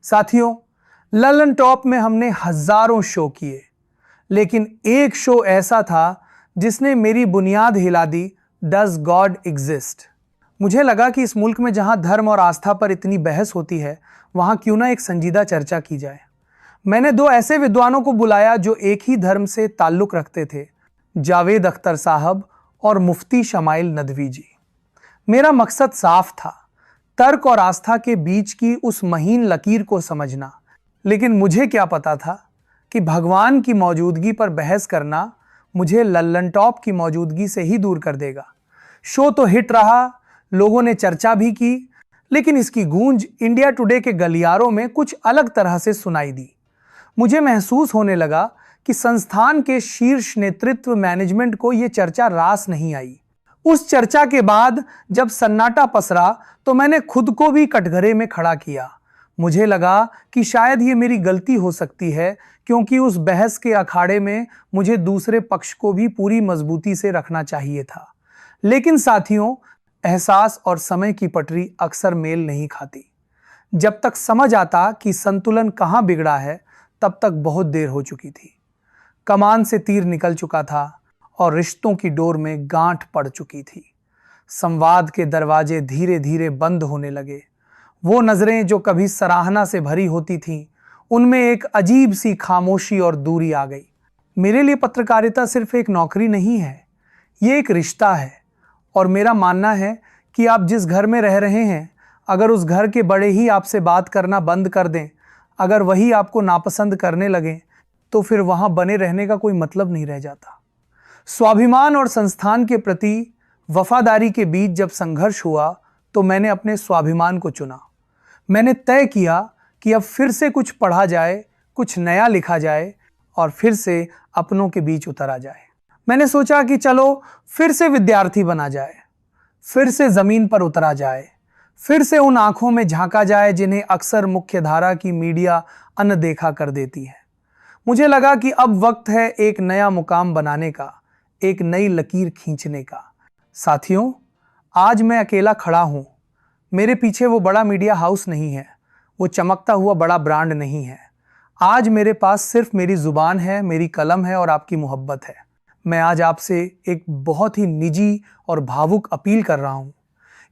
साथियों, ललन टॉप में हमने हजारों शो किए, लेकिन एक शो ऐसा था जिसने मेरी बुनियाद हिला दी। Does God exist? मुझे लगा कि इस मुल्क में जहां धर्म और आस्था पर इतनी बहस होती है, वहां क्यों ना एक संजीदा चर्चा की जाए। मैंने दो ऐसे विद्वानों को बुलाया जो एक ही धर्म से ताल्लुक रखते थे, जावेद अख्तर साहब और मुफ्ती शमाइल नदवी जी। मेरा मकसद साफ था, तर्क और आस्था के बीच की उस महीन लकीर को समझना। लेकिन मुझे क्या पता था कि भगवान की मौजूदगी पर बहस करना मुझे लल्लन टॉप की मौजूदगी से ही दूर कर देगा। शो तो हिट रहा, लोगों ने चर्चा भी की, लेकिन इसकी गूंज इंडिया टुडे के गलियारों में कुछ अलग तरह से सुनाई दी। मुझे महसूस होने लगा कि संस्थान के शीर्ष नेतृत्व मैनेजमेंट को यह चर्चा रास नहीं आई। उस चर्चा के बाद जब सन्नाटा पसरा तो मैंने खुद को भी कटघरे में खड़ा किया। मुझे लगा कि शायद ये मेरी गलती हो सकती है, क्योंकि उस बहस के अखाड़े में मुझे दूसरे पक्ष को भी पूरी मजबूती से रखना चाहिए था। लेकिन साथियों, एहसास और समय की पटरी अक्सर मेल नहीं खाती। जब तक समझ आता कि संतुलन कहाँ बिगड़ा है, तब तक बहुत देर हो चुकी थी। कमान से तीर निकल चुका था और रिश्तों की डोर में गांठ पड़ चुकी थी। संवाद के दरवाजे धीरे धीरे बंद होने लगे। वो नजरें जो कभी सराहना से भरी होती थीं, उनमें एक अजीब सी खामोशी और दूरी आ गई। मेरे लिए पत्रकारिता सिर्फ एक नौकरी नहीं है, ये एक रिश्ता है। और मेरा मानना है कि आप जिस घर में रह रहे हैं, अगर उस घर के बड़े ही आपसे बात करना बंद कर दें, अगर वही आपको नापसंद करने लगें, तो फिर वहां बने रहने का कोई मतलब नहीं रह जाता। स्वाभिमान और संस्थान के प्रति वफादारी के बीच जब संघर्ष हुआ, तो मैंने अपने स्वाभिमान को चुना। मैंने तय किया कि अब फिर से कुछ पढ़ा जाए, कुछ नया लिखा जाए और फिर से अपनों के बीच उतरा जाए। मैंने सोचा कि चलो फिर से विद्यार्थी बना जाए, फिर से जमीन पर उतरा जाए, फिर से उन आंखों में झांका जाए जिन्हें अक्सर मुख्यधारा की मीडिया अनदेखा कर देती है। मुझे लगा कि अब वक्त है एक नया मुकाम बनाने का, एक नई लकीर खींचने का। साथियों, आज मैं अकेला खड़ा हूं। मेरे पीछे वो बड़ा मीडिया हाउस नहीं है, वो चमकता हुआ बड़ा ब्रांड नहीं है। आज मेरे पास सिर्फ मेरी जुबान है, मेरी कलम है और आपकी मोहब्बत है। मैं आज आपसे एक बहुत ही निजी और भावुक अपील कर रहा हूं।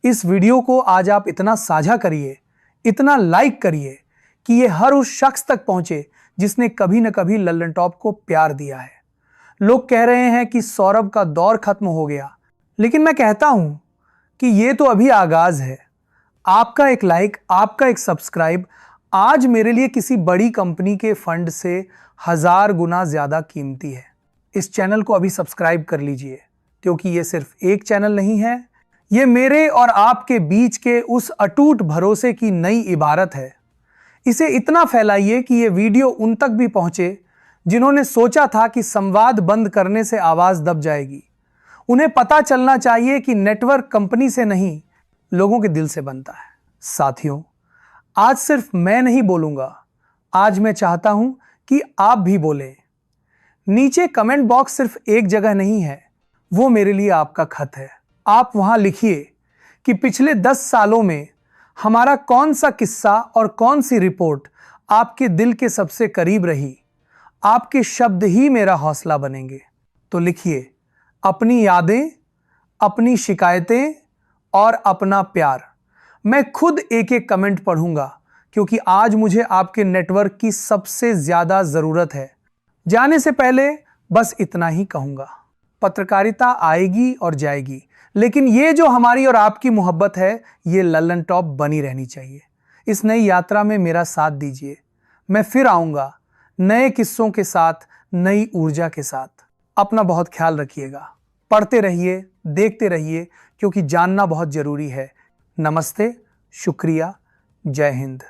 इस वीडियो को आज आप इतना साझा करिए, इतना लाइक करिए कि ये हर उस शख्स तक पहुंचे जिसने कभी न कभी लल्लन टॉप को प्यार दिया है। लोग कह रहे हैं कि सौरभ का दौर खत्म हो गया, लेकिन मैं कहता हूं कि ये तो अभी आगाज है। आपका एक लाइक, आपका एक सब्सक्राइब आज मेरे लिए किसी बड़ी कंपनी के फंड से 1000 गुना ज्यादा कीमती है। इस चैनल को अभी सब्सक्राइब कर लीजिए, क्योंकि ये सिर्फ एक चैनल नहीं है, ये मेरे और आपके बीच के उस अटूट भरोसे की नई इबारत है। इसे इतना फैलाइए कि ये वीडियो उन तक भी पहुंचे जिन्होंने सोचा था कि संवाद बंद करने से आवाज दब जाएगी। उन्हें पता चलना चाहिए कि नेटवर्क कंपनी से नहीं, लोगों के दिल से बनता है। साथियों, आज सिर्फ मैं नहीं बोलूंगा, आज मैं चाहता हूं कि आप भी बोलें। नीचे कमेंट बॉक्स सिर्फ एक जगह नहीं है, वो मेरे लिए आपका खत है। आप वहां लिखिए कि पिछले 10 सालों में हमारा कौन सा किस्सा और कौन सी रिपोर्ट आपके दिल के सबसे करीब रही। आपके शब्द ही मेरा हौसला बनेंगे। तो लिखिए अपनी यादें, अपनी शिकायतें और अपना प्यार। मैं खुद एक एक कमेंट पढ़ूंगा, क्योंकि आज मुझे आपके नेटवर्क की सबसे ज्यादा जरूरत है। जाने से पहले बस इतना ही कहूंगा, पत्रकारिता आएगी और जाएगी, लेकिन ये जो हमारी और आपकी मोहब्बत है, ये लल्लन टॉप बनी रहनी चाहिए। इस नई यात्रा में मेरा साथ दीजिए। मैं फिर आऊंगा नए किस्सों के साथ, नई ऊर्जा के साथ। अपना बहुत ख्याल रखिएगा। पढ़ते रहिए, देखते रहिए, क्योंकि जानना बहुत जरूरी है। नमस्ते, शुक्रिया, जय हिंद।